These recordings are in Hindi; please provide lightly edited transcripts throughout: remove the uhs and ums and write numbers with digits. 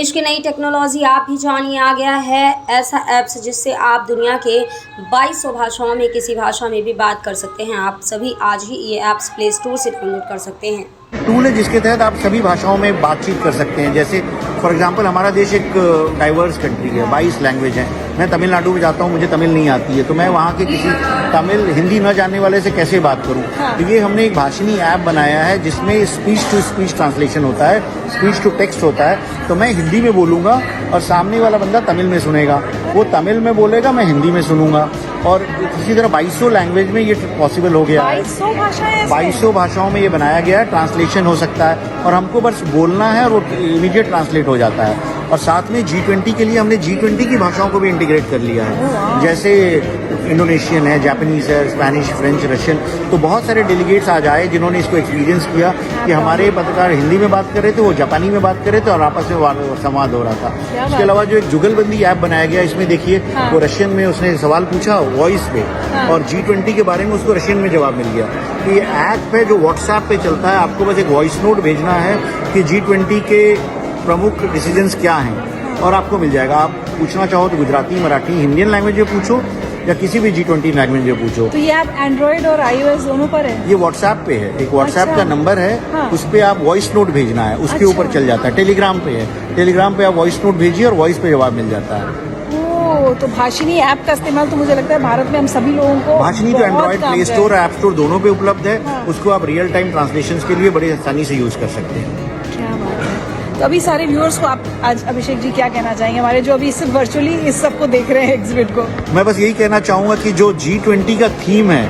देश की नई टेक्नोलॉजी आप भी जानिए, आ गया है ऐसा ऐप्स जिससे आप दुनिया के 2200 भाषाओं में किसी भाषा में भी बात कर सकते हैं। आप सभी आज ही ये ऐप्स प्ले स्टोर से डाउनलोड कर सकते हैं। टूल है जिसके तहत आप सभी भाषाओं में बातचीत कर सकते हैं। जैसे फॉर एग्जांपल हमारा देश एक डाइवर्स कंट्री है, 22 लैंग्वेज है। मैं तमिलनाडु में जाता हूँ, मुझे तमिल नहीं आती है, तो मैं वहाँ के किसी तमिल हिंदी न जानने वाले से कैसे बात करूँ। तो ये हमने एक भाषणी ऐप बनाया है जिसमें स्पीच टू स्पीच ट्रांसलेशन होता है, स्पीच टू टेक्स्ट होता है। तो मैं हिंदी में बोलूँगा और सामने वाला बंदा तमिल में सुनेगा, वो तमिल में बोलेगा, मैं हिंदी में सुनूंगा। और इसी तरह 2200 लैंग्वेज में ये पॉसिबल हो गया है। 2200 भाषाओं में ये बनाया गया है, ट्रांसलेशन हो सकता है और हमको बस बोलना है और वो इमीडिएट ट्रांसलेट हो जाता है। और साथ में G20 के लिए हमने G20 की भाषाओं को भी इंटीग्रेट कर लिया है। जैसे इंडोनेशियन है, जापानीज है, स्पेनिश, फ्रेंच, रशियन। तो बहुत सारे डेलीगेट्स आज आए जिन्होंने इसको एक्सपीरियंस किया कि हमारे पत्रकार हिंदी में बात कर रहे थे, वो जापानी में बात कर रहे थे और आपस में संवाद हो रहा था। उसके अलावा जो एक जुगलबंदी ऐप बनाया गया, इसमें देखिए वो रशियन में उसने सवाल पूछा वॉइस पे और G20 के बारे में उसको रशियन में जवाब मिल गया। तो ये ऐप है जो व्हाट्सएप पे चलता है। आपको बस एक वॉइस नोट भेजना है कि G20 के प्रमुख डिसीजंस क्या हैं और आपको मिल जाएगा। आप पूछना चाहो तो गुजराती, मराठी, इंडियन लैंग्वेज में पूछो या किसी भी G20 लैंग्वेज में पूछो। तो ये ऐप एंड्रॉइड और iOS दोनों पर है? ये व्हाट्सएप पे है, एक व्हाट्सएप का नंबर है। हाँ। उस पे आप वॉइस नोट भेजना है, उसके ऊपर चल जाता है। टेलीग्राम पे है, टेलीग्राम पे आप वॉइस नोट भेजिए और वॉइस पे जवाब मिल जाता है। तो भाषिनी ऐप का इस्तेमाल तो मुझे लगता है भारत में हम सभी लोगों को भाषिनी तो Android play store, app store दोनों पे उपलब्ध है। हाँ। उसको आप रियल टाइम ट्रांसलेशन के लिए बड़ी आसानी से यूज कर सकते हैं। क्या बात है। तो अभी सारे व्यूअर्स को आप आज अभिषेक जी क्या कहना चाहेंगे, हमारे जो अभी सिर्फ वर्चुअली इस सबको देख रहे हैं एग्जिबिट को? मैं बस यही कहना चाहूंगा कि जो G20 का थीम है,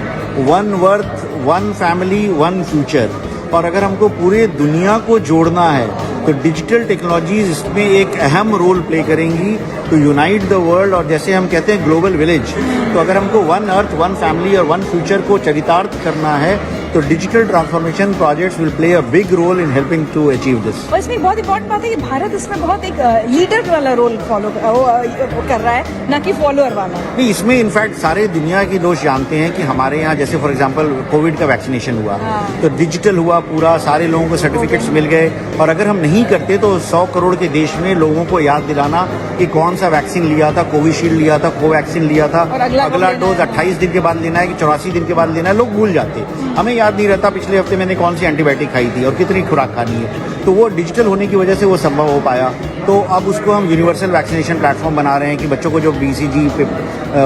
one worth, one family, one future, और अगर हमको पूरे दुनिया को जोड़ना है तो डिजिटल टेक्नोलॉजीज इसमें एक अहम रोल प्ले करेंगी टू यूनाइट द वर्ल्ड। और जैसे हम कहते हैं ग्लोबल विलेज, तो अगर हमको वन अर्थ, वन फैमिली और वन फ्यूचर को चरितार्थ करना है तो digital transformation projects will play a big role in helping to achieve this. और इसमें बहुत इंपॉर्टेंट बात है कि भारत इसमें बहुत एक लीडर वाला रोल फॉलो कर रहा है, ना कि फॉलोअर वाला। नहीं, इसमें इनफैक्ट सारे दुनिया के लोग जानते हैं कि हमारे यहाँ जैसे फॉर एग्जांपल कोविड का वैक्सीनेशन हुआ, तो डिजिटल हुआ पूरा, सारे लोगों को सर्टिफिकेट्स मिल गए। और अगर हम नहीं करते तो 100 करोड़ के देश में लोगों को याद दिलाना कि कौन सा वैक्सीन लिया था, कोविशील्ड लिया था, कोवैक्सीन लिया था, अगला डोज 28 दिन के बाद लेना है कि 84 दिन के बाद लेना है, लोग भूल जाते। हमें याद नहीं रहता पिछले हफ्ते मैंने कौन सी एंटीबायोटिक खाई थी और कितनी खुराक खानी है। तो वो डिजिटल होने की वजह से वो संभव हो पाया। तो अब उसको हम यूनिवर्सल वैक्सीनेशन प्लेटफॉर्म बना रहे हैं कि बच्चों को जो BCG,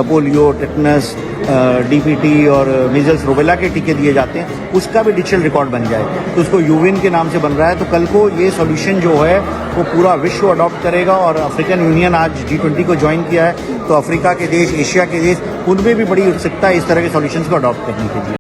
पोलियो, टेटनस, DPT और मीजल्स, रूबेला के टीके दिए जाते हैं, उसका भी डिजिटल रिकॉर्ड बन जाए। तो उसको यूविन के नाम से बन रहा है। तो कल को ये सॉल्यूशन जो है वो पूरा विश्व अडॉप्ट करेगा। और अफ्रीकन यूनियन आज G20 को ज्वाइन किया है, तो अफ्रीका के देश, एशिया के देश, उनमें भी बड़ी उत्सुकता है इस तरह के सॉल्यूशंस को अडॉप्ट करने के लिए।